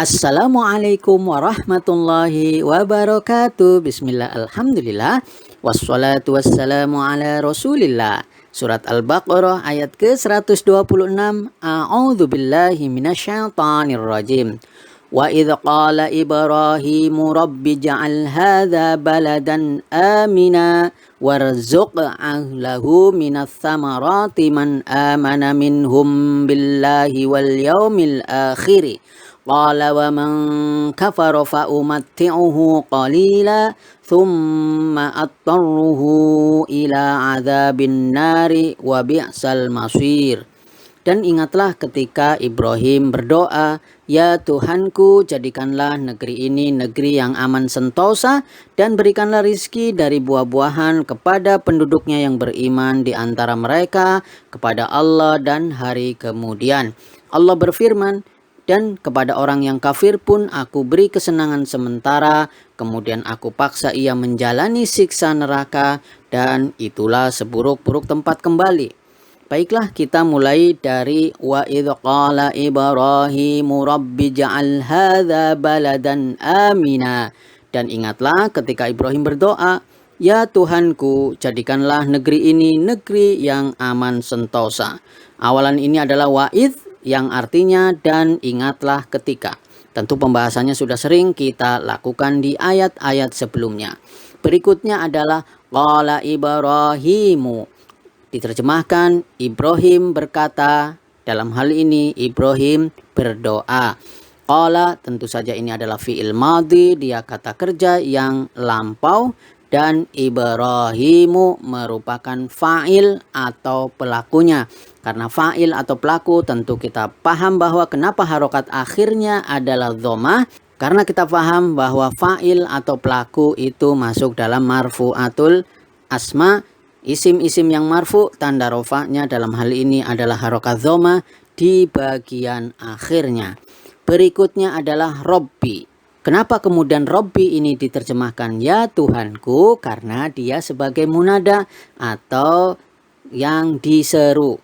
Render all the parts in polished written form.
Assalamualaikum warahmatullahi wabarakatuh. Bismillah, alhamdulillah, wassalatu wassalamu ala rasulillah. Surat Al-Baqarah ayat ke-126. A'udzu billahi minasyaitonir rajim. Wa idh qala Ibrahimu rabbi ja'al hadza baladan amina warzuq ahlahu minats tsamarati man amana minhum billahi wal yaumil akhir. Qala wa man kafara fa umatti'uhu qalila thumma attarruhu ila adzabin nari wa bi'sal masir. Dan ingatlah ketika Ibrahim berdoa, "Ya Tuhanku, jadikanlah negeri ini negeri yang aman sentosa dan berikanlah rizki dari buah-buahan kepada penduduknya yang beriman di antara mereka kepada Allah dan hari kemudian." Allah berfirman, "Dan kepada orang yang kafir pun aku beri kesenangan sementara, kemudian aku paksa ia menjalani siksa neraka, dan itulah seburuk-buruk tempat kembali." Baiklah, kita mulai dari wa idh qala Ibrahimu rabbi ja'al hadza baladan amina. Dan ingatlah ketika Ibrahim berdoa, "Ya Tuhanku, jadikanlah negeri ini negeri yang aman sentosa." Awalan ini adalah wa'idh yang artinya dan ingatlah ketika. Tentu pembahasannya sudah sering kita lakukan di ayat-ayat sebelumnya. Berikutnya adalah qala Ibrahimu. Diterjemahkan, Ibrahim berkata, dalam hal ini Ibrahim berdoa. Qala tentu saja ini adalah fi'il madhi, dia kata kerja yang lampau, dan Ibrahimu merupakan fa'il atau pelakunya. Karena fa'il atau pelaku tentu kita paham bahwa kenapa harokat akhirnya adalah dhammah. Karena kita paham bahwa fa'il atau pelaku itu masuk dalam marfu'atul asma. Isim-isim yang marfu tanda rofa'nya dalam hal ini adalah harokat dhammah di bagian akhirnya. Berikutnya adalah Robbi. Kenapa kemudian Robbi ini diterjemahkan ya Tuhanku? Karena dia sebagai munada atau yang diseru.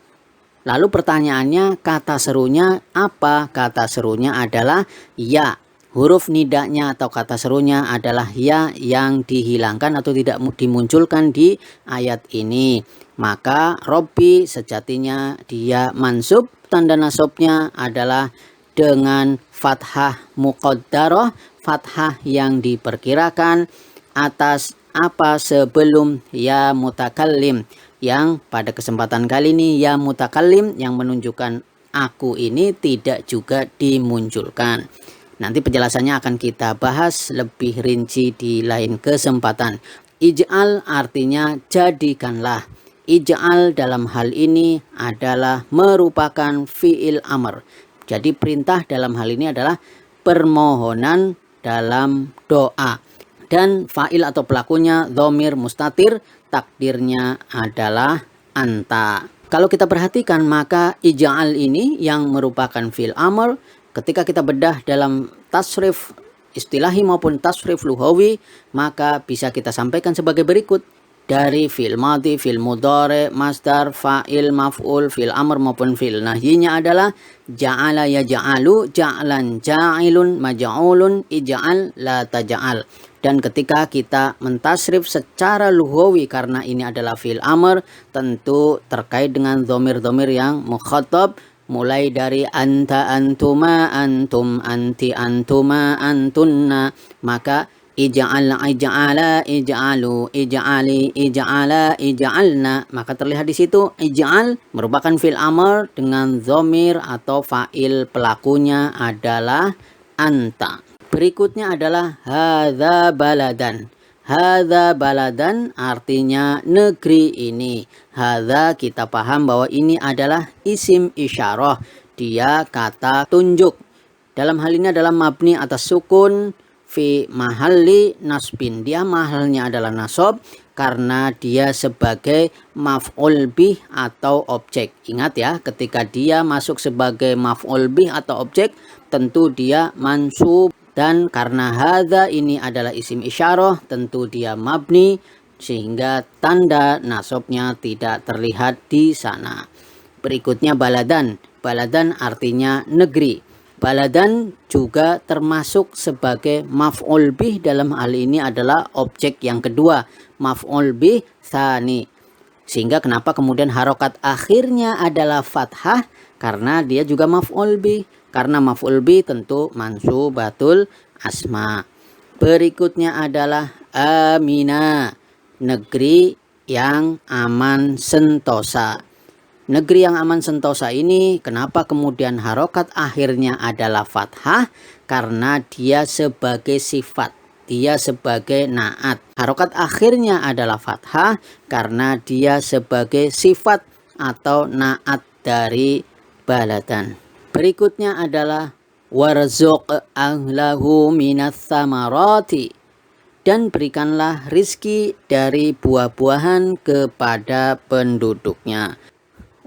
Lalu pertanyaannya, kata serunya apa? Kata serunya adalah ya. Huruf nidanya atau kata serunya adalah ya yang dihilangkan atau tidak dimunculkan di ayat ini. Maka Robbi sejatinya dia mansub, tanda nasabnya adalah dengan fathah muqaddarah, fathah yang diperkirakan atas apa sebelum ya mutakallim, yang pada kesempatan kali ini ya mutakallim yang menunjukkan aku ini tidak juga dimunculkan. Nanti penjelasannya akan kita bahas lebih rinci di lain kesempatan. Ij'al artinya jadikanlah. Ij'al dalam hal ini adalah merupakan fi'il amr. Jadi perintah dalam hal ini adalah permohonan dalam doa. Dan fa'il atau pelakunya dhamir mustatir, takdirnya adalah anta. Kalau kita perhatikan maka ij'al ini yang merupakan fi'il amr, ketika kita bedah dalam tasrif istilahi maupun tasrif lughawi, maka bisa kita sampaikan sebagai berikut. Dari fi'il madhi, fi'il mudhari, masdar, fa'il, maf'ul, fi'il amr maupun fi'il nahyinya adalah ja'ala yaj'alu, ja'lan ja'ilun, maj'ulun, ij'al la taj'al. Dan ketika kita mentasrif secara lughawi karena ini adalah fi'il amr, tentu terkait dengan dhamir-dhamir yang mukhatab, mulai dari anta, antuma, antum, anti, antuma, antunna, maka ij'al, ij'ala, ij'alu, ij'ali, ij'ala, ij'alna, maka terlihat di situ ij'al merupakan fi'il amr dengan dhamir atau fa'il pelakunya adalah anta. Berikutnya adalah hadza baladan. Hadza baladan artinya negeri ini. Hadza kita paham bahwa ini adalah isim isyarah. Dia kata tunjuk. Dalam hal ini adalah mabni atas sukun fi mahalli nasbin. Dia mahalnya adalah nasab karena dia sebagai maf'ul bih atau objek. Ingat ya, ketika dia masuk sebagai maf'ul bih atau objek, tentu dia mansub. Dan karena hadza ini adalah isim isyarah, tentu dia mabni sehingga tanda nasabnya tidak terlihat di sana. Berikutnya baladan. Baladan artinya negeri. Baladan juga termasuk sebagai maf'ul bih, dalam hal ini adalah objek yang kedua, maf'ul bih tsani. Sehingga kenapa kemudian harokat akhirnya adalah fathah? Karena dia juga maf'ul bih. Karena maf'ul bih tentu mansubatul asma. Berikutnya adalah Amina, negeri yang aman sentosa. Negeri yang aman sentosa ini kenapa kemudian harokat akhirnya adalah fathah? Karena dia sebagai sifat, dia sebagai naat. Harokat akhirnya adalah fathah karena dia sebagai sifat atau naat dari baladan. Berikutnya adalah warzuq ahlahu minas samarati, dan berikanlah rizki dari buah-buahan kepada penduduknya.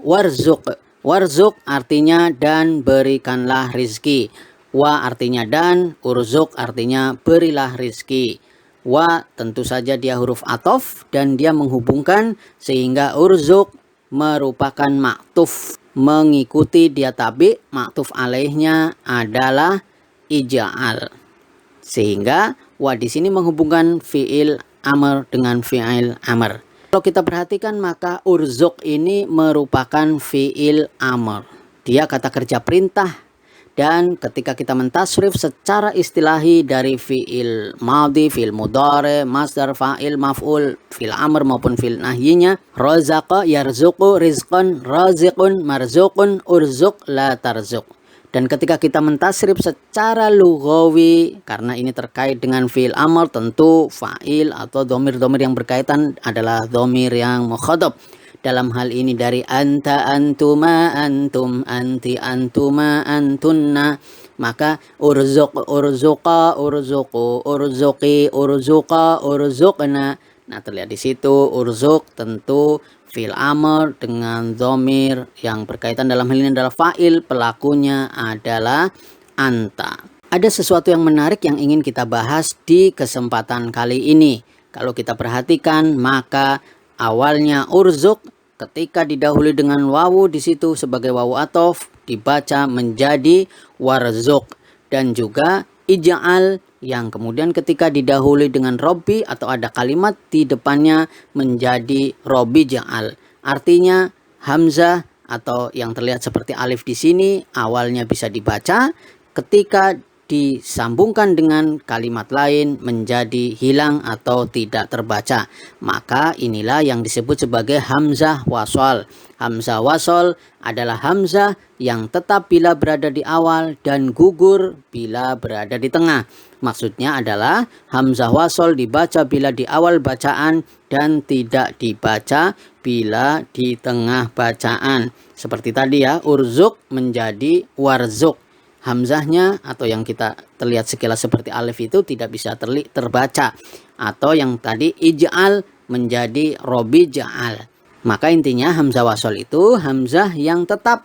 Warzuk artinya dan berikanlah rizki. Wa artinya dan, urzuk artinya berilah rizki. Wa tentu saja dia huruf atof dan dia menghubungkan, sehingga urzuk merupakan maktuf, mengikuti dia tabi, maktuf alaihnya adalah ija'al. Sehingga wa di sini menghubungkan fi'il amr dengan fi'il amr. Kalau kita perhatikan maka urzuk ini merupakan fi'il amr. Dia kata kerja perintah, dan ketika kita mentasrif secara istilahi dari fi'il madhi, fi'il mudhari, masdar, fa'il, maf'ul, fi'il amr maupun fi'il nahyinya, razaqa, yarzuqu, rizqan, raziqun, marzuqun, urzuk, la tarzuk. Dan ketika kita mentasrif secara lughawi, karena ini terkait dengan fi'il amr, tentu fa'il atau dhamir-dhamir yang berkaitan adalah dhamir yang mukhadab. Dalam hal ini dari anta, antuma, antum, anti, antuma, antunna. Maka urzuq, urzuqa, urzuqu, urzuqi, urzuqa, urzuqna. Nah, terlihat di situ urzuk tentu fi'il amr dengan dhamir yang berkaitan, dalam hal ini adalah fa'il, pelakunya adalah anta. Ada sesuatu yang menarik yang ingin kita bahas di kesempatan kali ini. Kalau kita perhatikan maka awalnya urzuk ketika didahului dengan wawu di situ sebagai wawu atof dibaca menjadi warzuk, dan juga ija'al yang kemudian ketika didahului dengan robbi atau ada kalimat di depannya menjadi robbi ja'al. Artinya hamzah atau yang terlihat seperti alif di sini awalnya bisa dibaca, ketika disambungkan dengan kalimat lain menjadi hilang atau tidak terbaca. Maka inilah yang disebut sebagai hamzah wasol. Hamzah wasol adalah hamzah yang tetap bila berada di awal dan gugur bila berada di tengah. Maksudnya adalah hamzah wasol dibaca bila di awal bacaan dan tidak dibaca bila di tengah bacaan. Seperti tadi ya, urzuk menjadi warzuk. Hamzahnya atau yang kita terlihat sekilas seperti alif itu tidak bisa terbaca, atau yang tadi ij'al menjadi robi ja'al. Maka intinya hamzah wasol itu hamzah yang tetap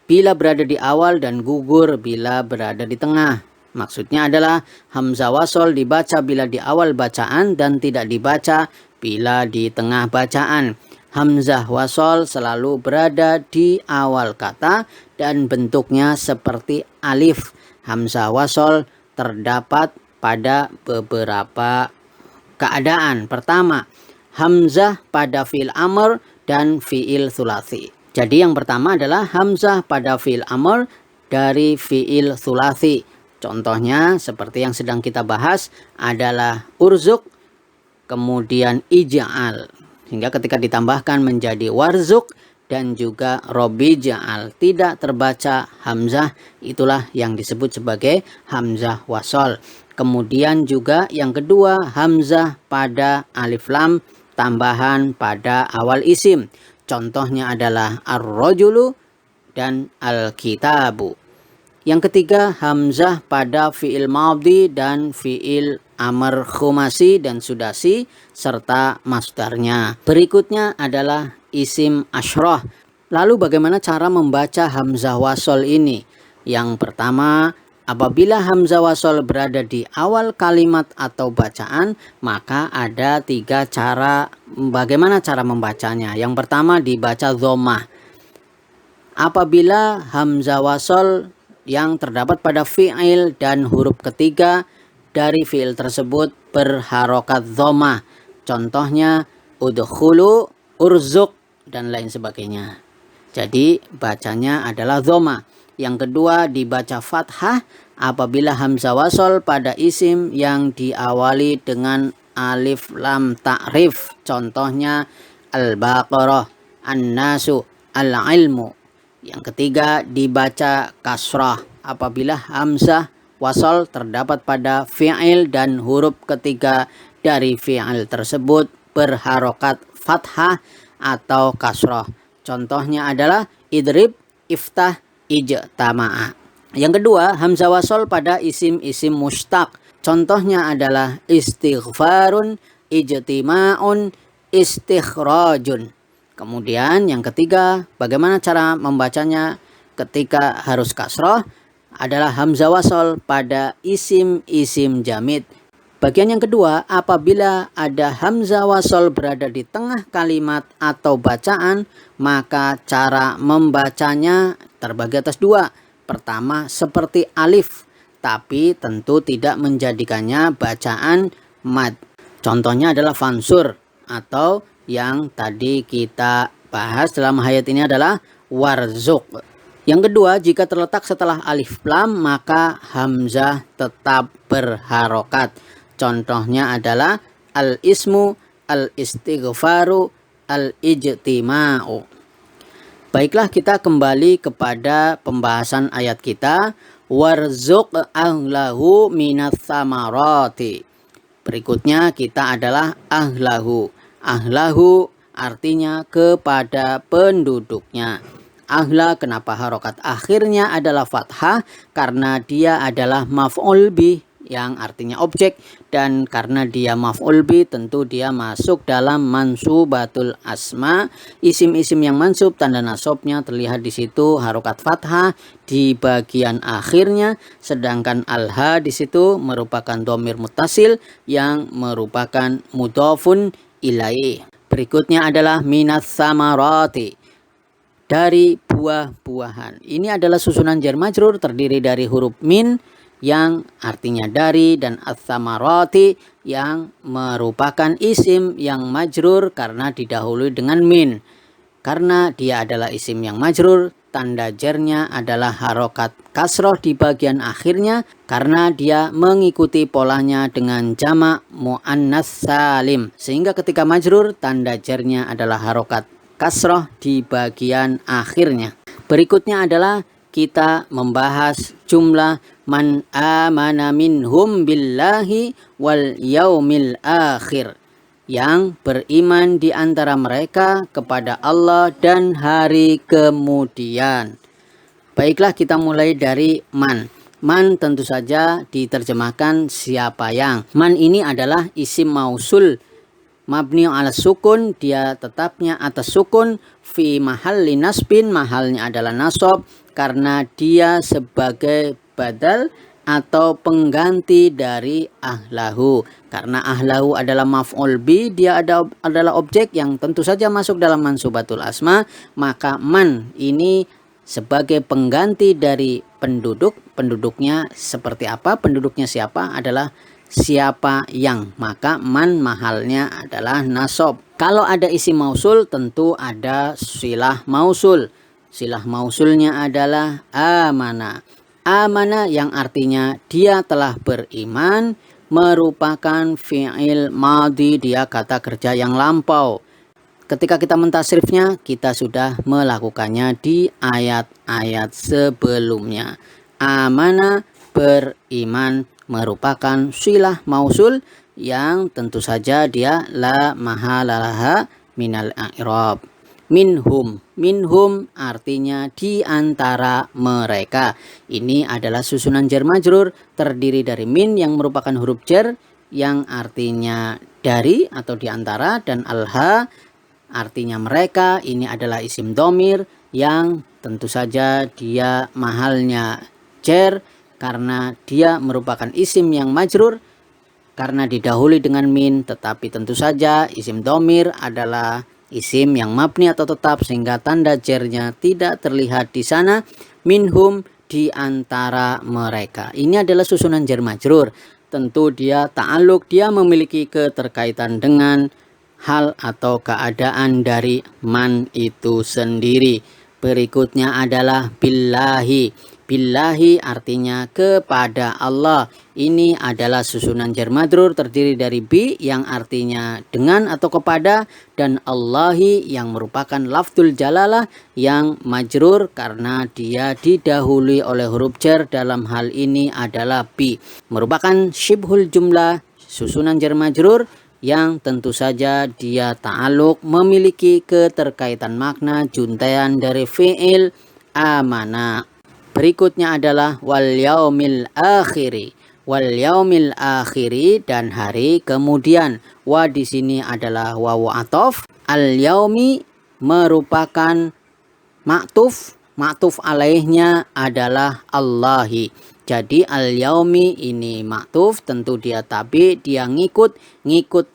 bila berada di awal dan gugur bila berada di tengah. Maksudnya adalah hamzah wasol dibaca bila di awal bacaan dan tidak dibaca bila di tengah bacaan. Hamzah wasol selalu berada di awal kata dan bentuknya seperti alif. Hamzah wasol terdapat pada beberapa keadaan. Pertama, hamzah pada fi'il amr dan fi'il thulathi. Jadi yang pertama adalah hamzah pada fi'il amr dari fi'il thulathi. Contohnya seperti yang sedang kita bahas adalah urzuk, kemudian ija'al. Sehingga ketika ditambahkan menjadi warzuk dan juga robi ja'al tidak terbaca hamzah, itulah yang disebut sebagai hamzah wasol. Kemudian juga yang kedua hamzah pada alif lam tambahan pada awal isim. Contohnya adalah ar-rajulu dan al-kitabu. Yang ketiga hamzah pada fi'il madhi dan fi'il amr khumasi dan sudasi serta masdarnya. Berikutnya adalah isim asyrah. Lalu bagaimana cara membaca hamzah wasol ini? Yang pertama, apabila hamzah wasol berada di awal kalimat atau bacaan, maka ada 3 cara bagaimana cara membacanya. Yang pertama dibaca dhammah. Apabila hamzah wasol yang terdapat pada fi'il dan huruf ketiga dari fi'il tersebut berharokat dhammah. Contohnya udkhulu, urzuk, dan lain sebagainya. Jadi bacanya adalah dhammah. Yang kedua dibaca fathah apabila hamzah wasol pada isim yang diawali dengan alif lam ta'rif. Contohnya al-baqarah, an-nasu, al-ilmu. Yang ketiga dibaca kasrah apabila hamzah wasol terdapat pada fi'il dan huruf ketiga dari fi'il tersebut berharokat fathah atau kasrah. Contohnya adalah idrib, iftah, ijtama'a. Yang kedua hamzah wasol pada isim-isim mustaq. Contohnya adalah istighfarun, ijtima'un, istikhrajun. Kemudian yang ketiga, bagaimana cara membacanya ketika harus kasroh adalah hamzah wasol pada isim-isim jamid. Bagian yang kedua, apabila ada hamzah wasol berada di tengah kalimat atau bacaan, maka cara membacanya terbagi atas dua. Pertama, seperti alif, tapi tentu tidak menjadikannya bacaan mad. Contohnya adalah fansur, atau yang tadi kita bahas dalam ayat ini adalah warzuk. Yang kedua, jika terletak setelah alif lam maka hamzah tetap berharokat. Contohnya adalah al-ismu, al-istighfaru, al-ijtima'u. Baiklah, kita kembali kepada pembahasan ayat kita. Warzuk ahlahu minas samarati. Berikutnya kita adalah ahlahu. Ahlahu artinya kepada penduduknya. Ahla, kenapa harokat akhirnya adalah fathah? Karena dia adalah maf'ul bih yang artinya objek, dan karena dia maf'ul bih tentu dia masuk dalam mansubatul asma. Isim-isim yang mansub tanda nasabnya terlihat di situ harokat fathah di bagian akhirnya, sedangkan alha di situ merupakan dhamir muttasil yang merupakan mudhafun ilaih. Berikutnya adalah minas samarati, dari buah-buahan. Ini adalah susunan jar majrur terdiri dari huruf min yang artinya dari dan as-samarati yang merupakan isim yang majrur karena didahului dengan min. Karena dia adalah isim yang majrur, tanda jarnya adalah harokat kasroh di bagian akhirnya karena dia mengikuti polanya dengan jamak mu'annas salim. Sehingga ketika majrur, tanda jarnya adalah harokat kasroh di bagian akhirnya. Berikutnya adalah kita membahas jumlah man amana minhum billahi wal yaumil akhir, yang beriman di antara mereka kepada Allah dan hari kemudian. Baiklah, kita mulai dari man. Man tentu saja diterjemahkan siapa yang. Man ini adalah isim mausul mabni ala sukun, dia tetapnya atas sukun, fi mahalli nasbin, mahalnya adalah nasab karena dia sebagai badal atau pengganti dari ahlahu. Karena ahlahu adalah maf'ul bi, dia adalah objek yang tentu saja masuk dalam mansubatul asma, maka man ini sebagai pengganti dari penduduk. Penduduknya seperti apa? Penduduknya siapa? Adalah siapa yang, maka man mahalnya adalah nasab. Kalau ada isim mausul tentu ada silah mausul. Silah mausulnya adalah amana. Amana yang artinya dia telah beriman merupakan fi'il madhi, dia kata kerja yang lampau. Ketika kita mentasrifnya, kita sudah melakukannya di ayat-ayat sebelumnya. Amana, beriman, merupakan silah mausul yang tentu saja dia la mahalalaha minal i'rab. Minhum, minhum artinya di antara mereka. Ini adalah susunan jar majrur terdiri dari min yang merupakan huruf jar yang artinya dari atau di antara, dan alha artinya mereka. Ini adalah isim dhamir yang tentu saja dia mahalnya jar karena dia merupakan isim yang majrur karena didahului dengan min, tetapi tentu saja isim dhamir adalah isim yang mabni atau tetap sehingga tanda jarnya tidak terlihat di sana. Minhum, di antara mereka. Ini adalah susunan jar majrur. Tentu dia ta'aluk, dia memiliki keterkaitan dengan hal atau keadaan dari man itu sendiri. Berikutnya adalah billahi. Billahi artinya kepada Allah. Ini adalah susunan jar majrur terdiri dari bi yang artinya dengan atau kepada, dan Allahi yang merupakan lafdzul jalalah yang majrur karena dia didahului oleh huruf jar. Dalam hal ini adalah bi, merupakan syibhul jumlah, susunan jar majrur yang tentu saja dia ta'aluk, memiliki keterkaitan makna juntaian dari fi'il amana. Berikutnya adalah wal yaumil akhiri. Wal yaumil akhiri, dan hari kemudian. Wa di sini adalah wawu atof. Al yaumi merupakan maktuf. Maktuf alaihnya adalah Allahi. Jadi al yaumi ini maktuf, tentu dia tabi, dia ngikut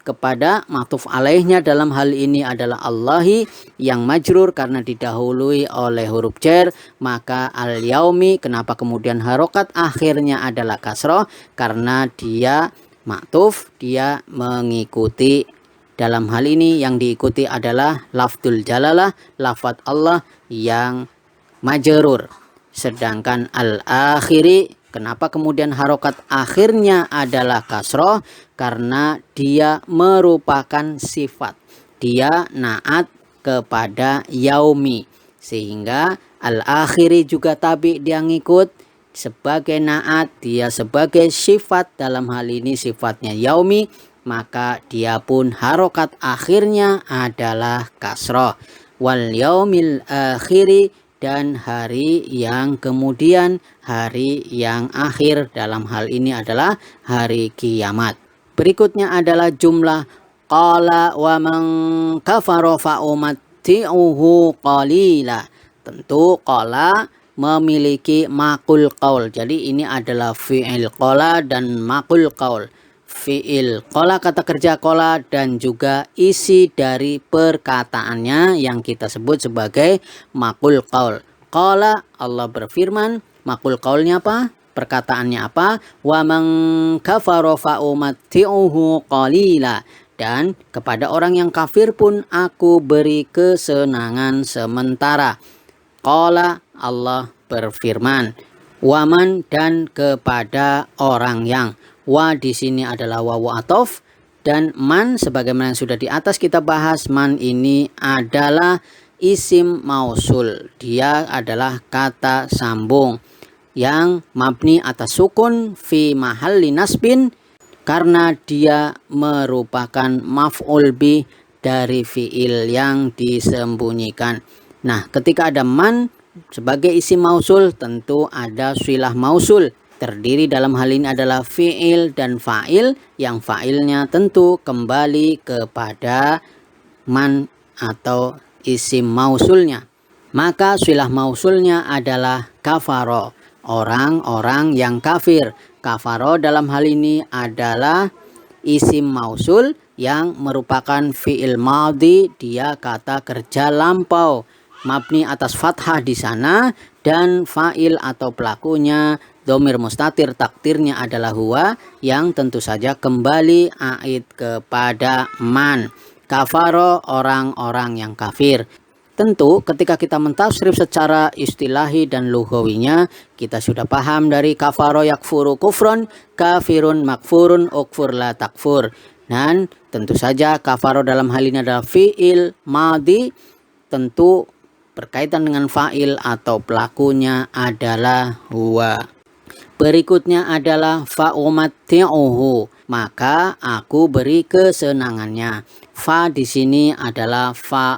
kepada maktuf alaihnya. Dalam hal ini adalah Allahi yang majrur karena didahului oleh huruf jar. Maka al yaumi, kenapa kemudian harokat akhirnya adalah kasroh? Karena dia maktuf, dia mengikuti. Dalam hal ini yang diikuti adalah lafdzul jalalah, lafadz Allah yang majrur. Sedangkan al-akhiri, kenapa kemudian harokat akhirnya adalah kasroh? Karena dia merupakan sifat. Dia naat kepada yaumi. Sehingga al-akhiri juga tabi, dia ngikut sebagai naat, dia sebagai sifat. Dalam hal ini sifatnya yaumi, maka dia pun harokat akhirnya adalah kasroh. Wal yaumil akhiri, dan hari yang kemudian, hari yang akhir. Dalam hal ini adalah hari kiamat. Berikutnya adalah jumlah qala wa man kafara fa umatti'uhu qalila. Tentu qala memiliki makul qaul. Jadi ini adalah fi'il qala dan makul qaul. Fi'il qala, kata kerja qala, dan juga isi dari perkataannya yang kita sebut sebagai makul qaul. Qala, Allah berfirman. Makul qaulnya apa? Perkataannya apa? Wa man kafara fa umatti'uhu qalila. Dan kepada orang yang kafir pun aku beri kesenangan sementara. Qala, Allah berfirman. Waman, dan kepada orang yang. Wa di sini adalah wawu atof, dan man sebagaimana yang sudah di atas kita bahas, man ini adalah isim mausul. Dia adalah kata sambung yang mabni atas sukun fi mahalli nasbin karena dia merupakan maf'ul bih dari fi'il yang disembunyikan. Nah, ketika ada man sebagai isim mausul, tentu ada silah mausul. Terdiri dalam hal ini adalah fi'il dan fa'il, yang fa'ilnya tentu kembali kepada man atau isim mausulnya. Maka silah mausulnya adalah kafaro, orang-orang yang kafir. Kafaro dalam hal ini adalah isim mausul yang merupakan fi'il madhi, dia kata kerja lampau, mabni atas fathah di sana, dan fa'il atau pelakunya dhamir mustatir, takdirnya adalah huwa, yang tentu saja kembali aid kepada man. Kafaro, orang-orang yang kafir. Tentu ketika kita mentafsir secara istilahi dan lughawinya, kita sudah paham dari kafaro yakfuru kufron, kafirun makfurun, ukfur la takfur. Dan tentu saja kafaro dalam hal ini adalah fi'il madhi, tentu berkaitan dengan fa'il atau pelakunya adalah huwa. Berikutnya adalah fa'umatti'uhu, maka aku beri kesenangannya. Fa di sini adalah fa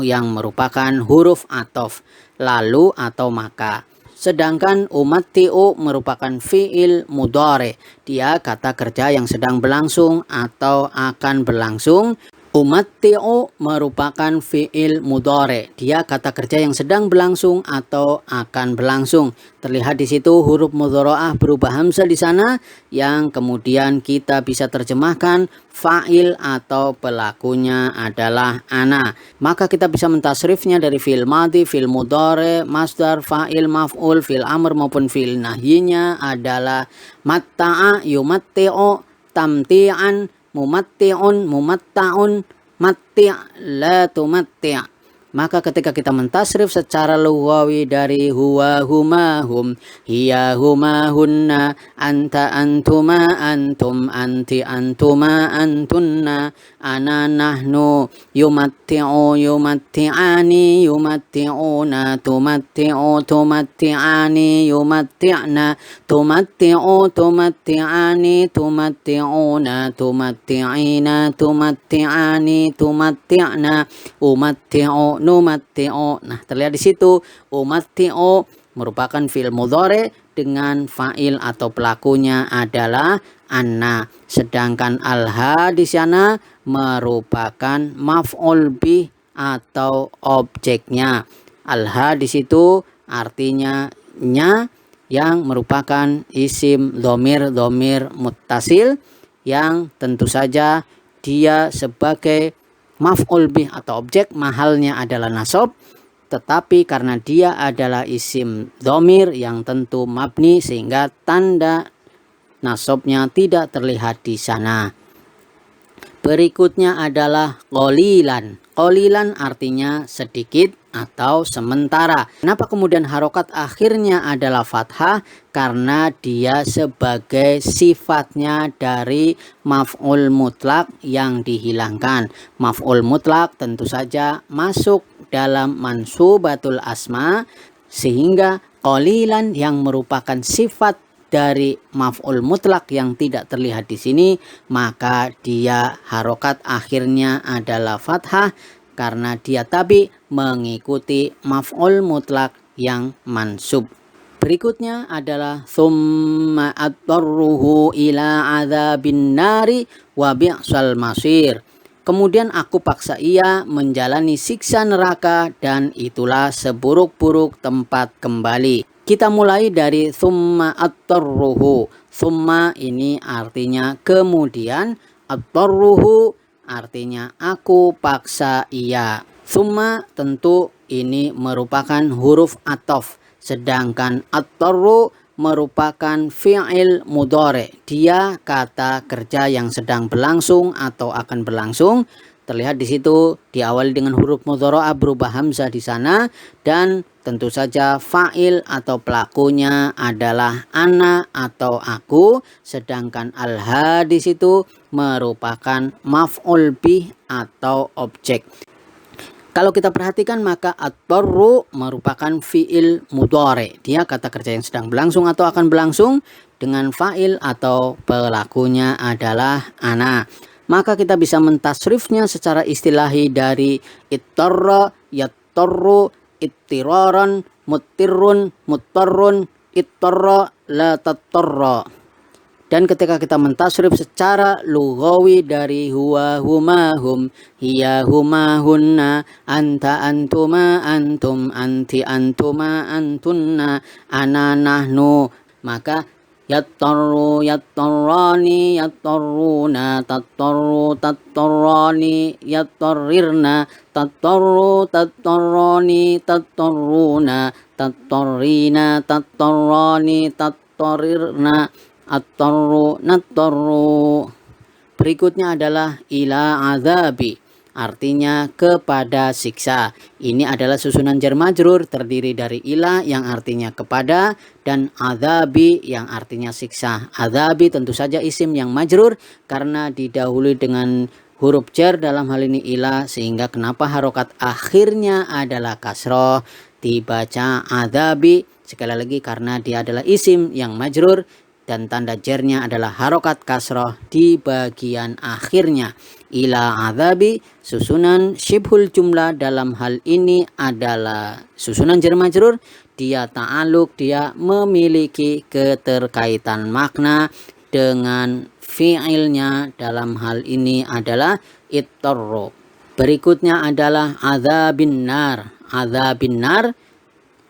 yang merupakan huruf atof, lalu atau maka. Sedangkan umatti'u merupakan fi'il mudhari, dia kata kerja yang sedang berlangsung atau akan berlangsung. Umatti'u merupakan fi'il mudhari. Dia kata kerja yang sedang berlangsung atau akan berlangsung. Terlihat di situ huruf mudhari'ah berubah hamzah di sana yang kemudian kita bisa terjemahkan fa'il atau pelakunya adalah ana. Maka kita bisa mentasrifnya dari fi'il madhi, fi'il mudhari, masdar, fa'il, maf'ul, fi'il amr maupun fi'il nahyinya adalah matta'a, yumatti'u, tamti'an, mumatti'un, mumatta'un, matti' la tumatti'. Maka ketika kita mentasrif secara lughawi dari huwa huma hum, hiya huma hunna, anta antuma antum, anti antuma antunna, ana nahnu, yumatti'u yumatti'ani yumatti'una, tumatti'u tumatti'ani yumatti'na, tumatti'u tumatti'ani tumatti'una, tumatti'ina tumatti'ani tumatti'na, umatti'u numatti'u. Nah, terlihat di situ umatti'u merupakan fi'il mudhari dengan fa'il atau pelakunya adalah anna. Sedangkan alha di sana merupakan maf'ul bih atau objeknya. Alha di situ artinya nya yang merupakan isim domir muttasil yang tentu saja dia sebagai maf'ul bih atau objek mahalnya adalah nasab, tetapi karena dia adalah isim domir yang tentu mabni sehingga tanda nasabnya tidak terlihat di sana. Berikutnya adalah qalilan. Qalilan artinya sedikit atau sementara. Kenapa kemudian harokat akhirnya adalah fathah? Karena dia sebagai sifatnya dari maf'ul mutlak yang dihilangkan. Maf'ul mutlak tentu saja masuk dalam mansubatul asma, sehingga qalilan yang merupakan sifat dari maf'ul mutlak yang tidak terlihat di sini, maka dia harokat akhirnya adalah fathah karena dia tabi mengikuti maf'ul mutlak yang mansub. Berikutnya adalah thumma adtarruhu ila adzabin nari wa bi'sal masir. Kemudian aku paksa ia menjalani siksa neraka dan itulah seburuk-buruk tempat kembali. Kita mulai dari thumma adtarruhu. Thumma ini artinya kemudian, adtarruhu artinya aku paksa ia. Thumma tentu ini merupakan huruf ataf, sedangkan adtarru merupakan fi'il mudhari. Dia kata kerja yang sedang berlangsung atau akan berlangsung. Terlihat di situ diawali dengan huruf mudhari'ah berubah hamzah di sana, dan tentu saja fa'il atau pelakunya adalah ana atau aku, sedangkan alha di situ merupakan maf'ul bih atau objek. Kalau kita perhatikan maka at-tarru merupakan fi'il mudhari. Dia kata kerja yang sedang berlangsung atau akan berlangsung dengan fa'il atau pelakunya adalah ana. Maka kita bisa mentasrifnya secara istilahi dari ittarra, yattarru, ittiraran, muttirrun, muttarrun, ittarra, la tattarra. Dan ketika kita mentasrif secara lughawi dari huwa huma hum, hiya huma hunna, anta antuma antum, anti antuma antunna, ana nahnu, maka yattarru yattarrani yattarruna, tattarru tattarrani yattarrirna, tattarru tattarrani tattarruna, tattarrina tattarrani tattarrirna, at-tarru nat-tarru. Berikutnya adalah ila azabi, artinya kepada siksa. Ini adalah susunan jar majrur terdiri dari ila yang artinya kepada dan azabi yang artinya siksa. Azabi tentu saja isim yang majrur karena didahului dengan huruf jar dalam hal ini ila, sehingga kenapa harokat akhirnya adalah kasroh dibaca azabi. Sekali lagi karena dia adalah isim yang majrur dan tanda jarnya adalah harokat kasroh di bagian akhirnya. Ila azabi, susunan syibhul jumlah dalam hal ini adalah susunan jar majrur. Dia ta'aluk, dia memiliki keterkaitan makna dengan fi'ilnya. Dalam hal ini adalah ittarru. Berikutnya adalah adzabin nar. Adzabin nar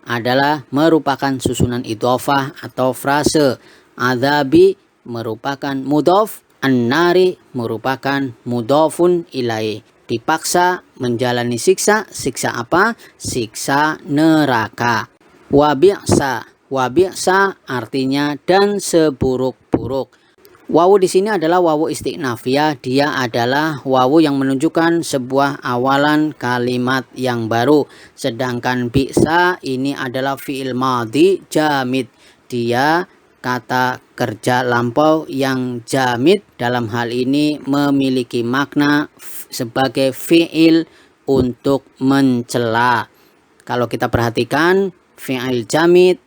adalah merupakan susunan idhofah atau frase. Adzabi merupakan mudhof, an-nari merupakan mudhofun ilaih. Dipaksa menjalani siksa. Siksa apa? Siksa neraka. Wabi'sa. Wabi'sa artinya dan seburuk-buruk. Wawu di sini adalah wawu istiqnafiyah. Dia adalah wawu yang menunjukkan sebuah awalan kalimat yang baru. Sedangkan bi'sa ini adalah fi'il madhi jamid. Dia kata kerja lampau yang jamid, dalam hal ini memiliki makna sebagai fi'il untuk mencela. Kalau kita perhatikan, fi'il jamid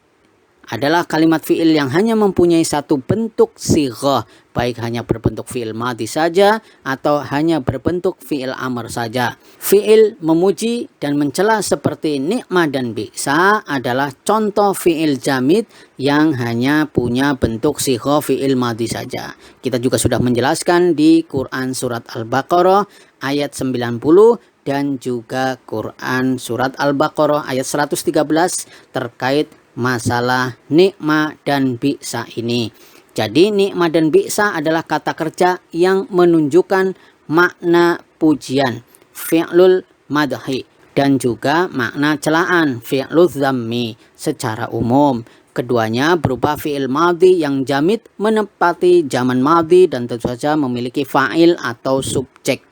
adalah kalimat fi'il yang hanya mempunyai satu bentuk sighah, baik hanya berbentuk fi'il madhi saja atau hanya berbentuk fi'il amr saja. Fi'il memuji dan mencela seperti ni'mah dan bi'sa adalah contoh fi'il jamid yang hanya punya bentuk sighah fi'il madhi saja. Kita juga sudah menjelaskan di Quran surat Al-Baqarah ayat 90 dan juga Quran surat Al-Baqarah ayat 113 terkait masalah nikmah dan bi'sa ini. Jadi nikmah dan bi'sa adalah kata kerja yang menunjukkan makna pujian, fi'lul madhi, dan juga makna celaan, fi'lul dhammi secara umum. Keduanya berupa fi'il madhi yang jamid menepati zaman madhi dan tentu saja memiliki fa'il atau subjek.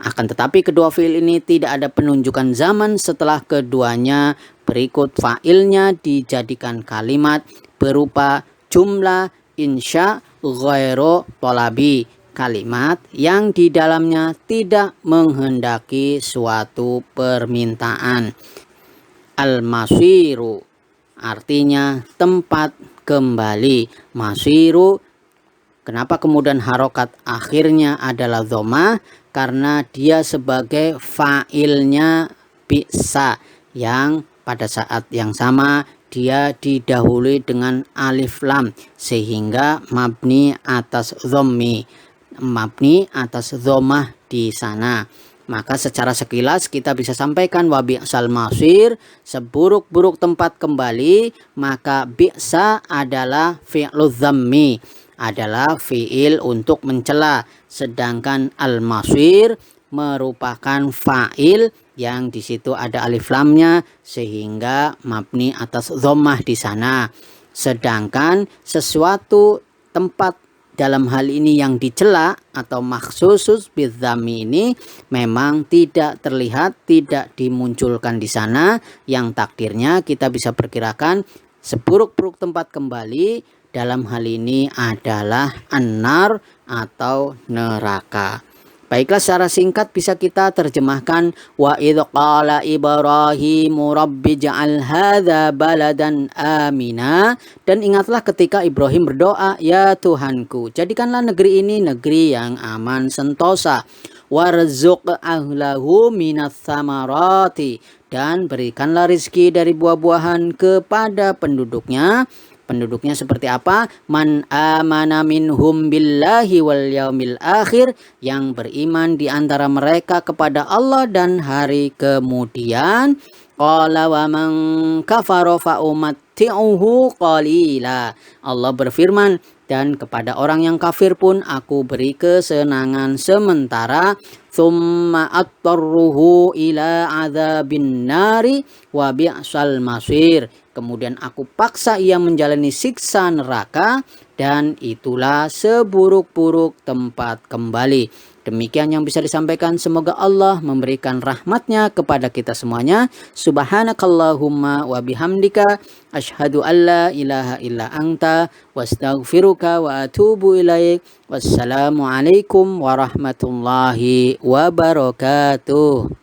Akan tetapi kedua fi'il ini tidak ada penunjukan zaman setelah keduanya berikut fa'ilnya dijadikan kalimat berupa jumlah insya ghairu thalabi, kalimat yang di dalamnya tidak menghendaki suatu permintaan. Al-masiru artinya tempat kembali. Masiru, kenapa kemudian harokat akhirnya adalah dhamma? Karena dia sebagai fa'ilnya bi'sa yang pada saat yang sama dia didahului dengan alif lam sehingga mabni atas dhammi, mabni atas dhammah di sana. Maka secara sekilas kita bisa sampaikan wa bi'sal masir, seburuk-buruk tempat kembali. Maka bi'sa adalah fi'lul dhammi, adalah fi'il untuk mencela, sedangkan al-masir merupakan fa'il yang di situ ada alif lamnya sehingga mabni atas dhammah di sana. Sedangkan sesuatu tempat dalam hal ini yang dicela atau makhsusus bidzami ini memang tidak terlihat, tidak dimunculkan di sana, yang takdirnya kita bisa perkirakan seburuk-buruk tempat kembali dalam hal ini adalah an-nar atau neraka. Baiklah, secara singkat bisa kita terjemahkan wa idz qala Ibrahimu rabbi ja'al hadza baladan amina, dan ingatlah ketika Ibrahim berdoa, ya Tuhanku, jadikanlah negeri ini negeri yang aman sentosa, warzuq ahlahu minas samarati, dan berikanlah rizki dari buah-buahan kepada penduduknya. Penduduknya seperti apa? Man amana minhum billahi wal yaumil akhir, yang beriman di antara mereka kepada Allah dan hari kemudian. Qala wa man kafara fa umatti'uhu qalila. Allah berfirman, dan kepada orang yang kafir pun aku beri kesenangan sementara. Thumma attarruhu ila adzabin nari wa bi'sal masir. Kemudian aku paksa ia menjalani siksa neraka, dan itulah seburuk-buruk tempat kembali. Demikian yang bisa disampaikan. Semoga Allah memberikan rahmatnya kepada kita semuanya. Subhanakallahumma wa bihamdika asyhadu an la ilaha illa anta wastaghfiruka wa atubu ilaik. Wassalamualaikum warahmatullahi wabarakatuh.